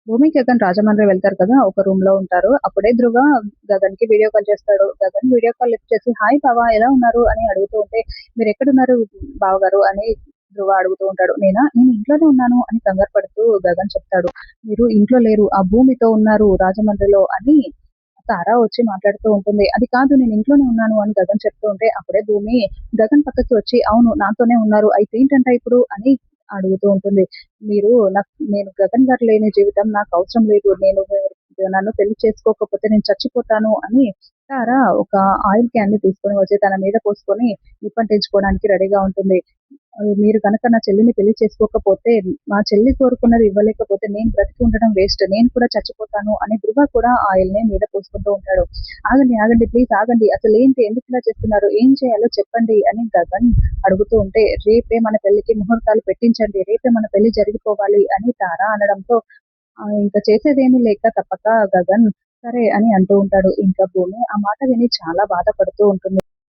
భూమి, గగన్ రాజమండ్రి వెళ్తారు కదా! ఒక రూమ్‌లో ఉంటారు. అప్పుడే ధ్రువ గగన్‌కి వీడియో కాల్ చేస్తాడు. గగన్ వీడియో కాల్ లిఫ్ట్ చేసి, "హాయ్ బావ ఎలా ఉన్నారు?" అని అడుగుతూ ఉంటే, "మీరెక్కడున్నారు బావగారు?" అని ధ్రువ అడుగుతూ ఉంటాడు. నేను ఇంట్లోనే ఉన్నాను" అని కంగారు పడుతూ గగన్ చెప్తాడు. "మీరు ఇంట్లో లేరు. ఆ భూమితో ఉన్నారు రాజమండ్రిలో" అని తార వచ్చి మాట్లాడుతూ ఉంటుంది. "అది కాదు నేను ఇంట్లోనే ఉన్నాను" అని గగన్ చెప్తూ ఉంటే, అప్పుడే భూమి గగన్ పక్కకి వచ్చి, "అవును నాతోనే ఉన్నారు. అయితే ఏంటంట ఇప్పుడు?" అని అడుగుతూ ఉంటుంది. నేను గగన్ గారు లేని జీవితం నాకవసరం లేదు. నన్ను పెళ్లి చేసుకోకపోతే నేను చచ్చిపోతాను అని తార ఒక ఆయిల్ క్యాన్‌ని తీసుకొని వచ్చి తన మీద పోసుకొని నిప్పంటించుకోవడానికి రెడీగా ఉంటుంది. మీరు గనక నా చెల్లిని పెళ్లి చేసుకోకపోతే, మా చెల్లి కోరుకున్నది ఇవ్వలేకపోతే నేను బ్రతికి ఉండడం వేస్ట్. నేను కూడా చచ్చిపోతాను అని ధ్రువ కూడా ఆయిల్‌ని మీద పోసుకుంటూ ఉంటాడు. "ఆగండి, ఆగండి ప్లీజ్ ఆగండి. అసలేంటి? ఎందుకిలా చేస్తున్నారు? ఏం చేయాలో చెప్పండి" అని గగన్ అడుగుతూ ఉంటే, "రేపే మన పెళ్లికి ముహూర్తాలు పెట్టించండి. రేపే మన పెళ్లి జరిగిపోవాలి" అని తార అనడంతో ఇంక చేసేదేమీ లేక తప్పక గగన్ సరే అని అంటూ ఉంటాడు. ఇంకా భూమి ఆ మాట విని చాలా బాధపడుతూ ఉంటుంది.